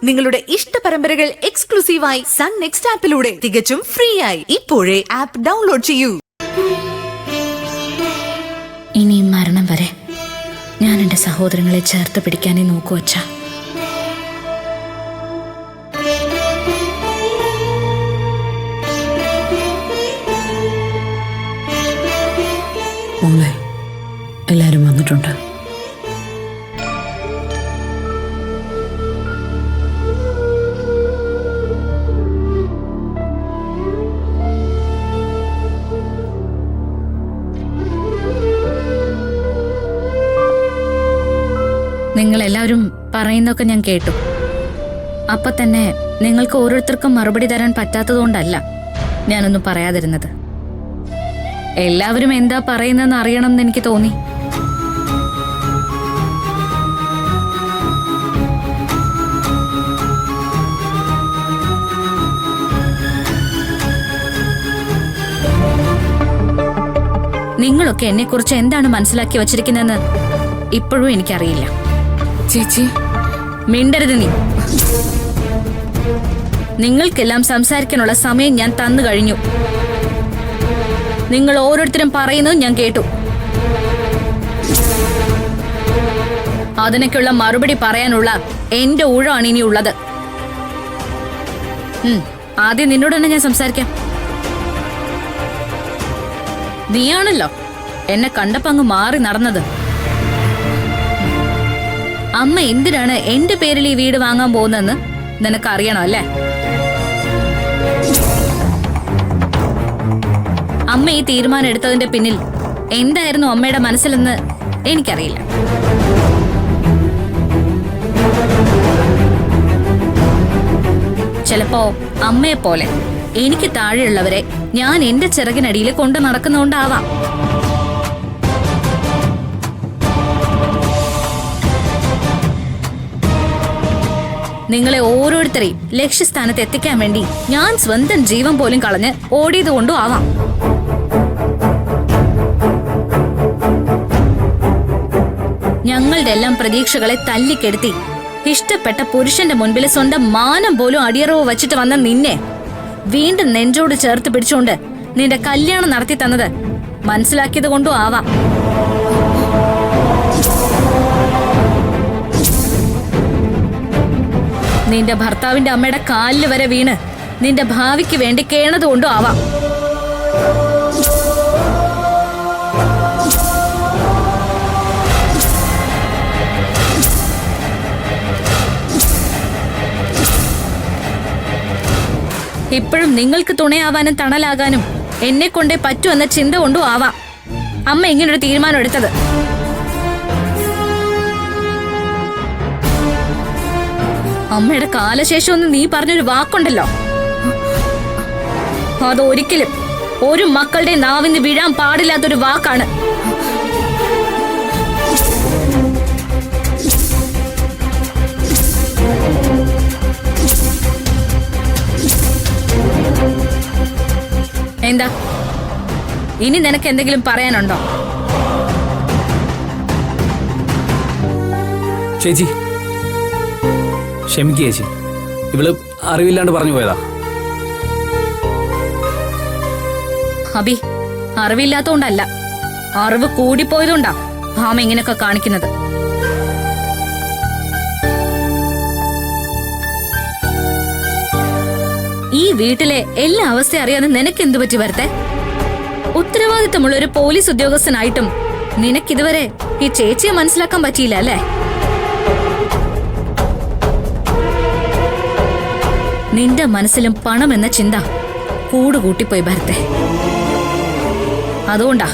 നിങ്ങളുടെ ഇഷ്ട പരമ്പരകൾ എക്സ്ക്ലൂസീവായി സൺ നെക്സ്റ്റ് ആപ്പിലൂടെ തികച്ചും ഫ്രീ ആയി. ഇപ്പോഴേ ആപ്പ് ഡൗൺലോഡ് ചെയ്യൂ. ഇനി മരണം വരെ ഞാൻ എന്റെ സഹോദരങ്ങളെ ചേർത്ത് പിടിക്കാനേ നോക്കൂ അച്ഛാ. മോളെ, എല്ലാരും വന്നിട്ടുണ്ട്. നിങ്ങളെല്ലാവരും പറയുന്നതൊക്കെ ഞാൻ കേട്ടു. അപ്പൊ തന്നെ നിങ്ങൾക്ക് ഓരോരുത്തർക്കും മറുപടി തരാൻ പറ്റാത്തതുകൊണ്ടല്ല ഞാനൊന്നും പറയാതിരുന്നത്. എല്ലാവരും എന്താ പറയുന്നതെന്ന് അറിയണം എന്ന് എനിക്ക് തോന്നി. നിങ്ങളൊക്കെ എന്നെക്കുറിച്ച് എന്താണ് മനസ്സിലാക്കി വച്ചിരിക്കുന്നതെന്ന് ഇപ്പോഴും എനിക്കറിയില്ല. ചേച്ചി മിണ്ടരുത് നീ. നിങ്ങൾക്കെല്ലാം സംസാരിക്കാനുള്ള സമയം ഞാൻ തന്നു കഴിഞ്ഞു. നിങ്ങൾ ഓരോരുത്തരും പറയുന്നത് ഞാൻ കേട്ടു. അതിനൊക്കെയുള്ള മറുപടി പറയാനുള്ള എന്റെ ഊഴമാണ് ഇനിയുള്ളത്. ആദ്യം നിന്നോട് തന്നെ ഞാൻ സംസാരിക്കാം. നീയാണല്ലോ എന്നെ കണ്ടപ്പോ അങ്ങ് മാറി നടന്നത്. അമ്മ എന്തിനാണ് എന്റെ പേരിൽ ഈ വീട് വാങ്ങാൻ പോകുന്നതെന്ന് നിനക്കറിയണം അല്ലേ? അമ്മ ഈ തീരുമാനം എടുത്തതിന്റെ പിന്നിൽ എന്തായിരുന്നു അമ്മയുടെ മനസ്സിലെന്ന് എനിക്കറിയില്ല. ചിലപ്പോ അമ്മയെ പോലെ എനിക്ക് താഴെയുള്ളവരെ ഞാൻ എന്റെ ചിറകിനടിയിൽ കൊണ്ടു നടക്കുന്നോണ്ടാവാം. നിങ്ങളെ ഓരോരുത്തരെയും ലക്ഷ്യസ്ഥാനത്ത് എത്തിക്കാൻ വേണ്ടി ഞാൻ സ്വന്തം ജീവൻ പോലും കളഞ്ഞ് ഓടിയതുകൊണ്ടും ആവാം. ഞങ്ങളുടെ എല്ലാം പ്രതീക്ഷകളെ തല്ലിക്കെടുത്തി ഇഷ്ടപ്പെട്ട പുരുഷന്റെ മുൻപിൽ സ്വന്തം മാനം പോലും അടിയറവ് വച്ചിട്ട് വന്ന നിന്നെ വീണ്ടും നെഞ്ചോട് ചേർത്ത് പിടിച്ചുകൊണ്ട് നിന്റെ കല്യാണം നടത്തി തന്നത് മനസ്സിലാക്കിയത് കൊണ്ടും ആവാം. നിന്റെ ഭർത്താവിന്റെ അമ്മയുടെ കാലിൽ വരെ വീണ് നിന്റെ ഭാവിക്ക് വേണ്ടി കേണതുകൊണ്ടും ആവാം. ഇപ്പോഴും നിങ്ങൾക്ക് തുണയാവാനും തണലാകാനും എന്നെ കൊണ്ടേ പറ്റുമെന്ന ചിന്ത കൊണ്ടും ആവാം അമ്മ ഇങ്ങനൊരു തീരുമാനം എടുത്തത്. അമ്മയുടെ കാലശേഷം ഒന്ന് നീ പറഞ്ഞൊരു വാക്കുണ്ടല്ലോ, അതൊരിക്കലും ഒരു മക്കളുടെ നാവിന്ന് വീഴാൻ പാടില്ലാത്തൊരു വാക്കാണ്. എന്താ ഇനി നിനക്ക് എന്തെങ്കിലും പറയാനുണ്ടോ? ചേച്ചി ക്ഷമിക്കുക ചേച്ചി, ഇവള് അറിവില്ലാണ്ട് പറഞ്ഞു പോയതാ. അബി, അറിവില്ലാത്തോണ്ടല്ല, അറിവ് കൂടിപ്പോയതുകൊണ്ടാ ഭാമ ഇങ്ങനെയൊക്കെ കാണിക്കുന്നത്. ഈ വീട്ടിലെ എല്ലാ അവസ്ഥയും അറിയാതെ നിനക്ക് എന്തു പറ്റി വരട്ടെ? ഉത്തരവാദിത്തമുള്ള ഒരു പോലീസ് ഉദ്യോഗസ്ഥനായിട്ടും നിനക്കിതുവരെ ഈ ചേച്ചിയെ മനസ്സിലാക്കാൻ പറ്റിയില്ല അല്ലേ? നിന്റെ മനസ്സിലും പണം എന്ന ചിന്ത കൂടുകൂട്ടിപ്പോയി ഭരത്തെ. അതുകൊണ്ടാ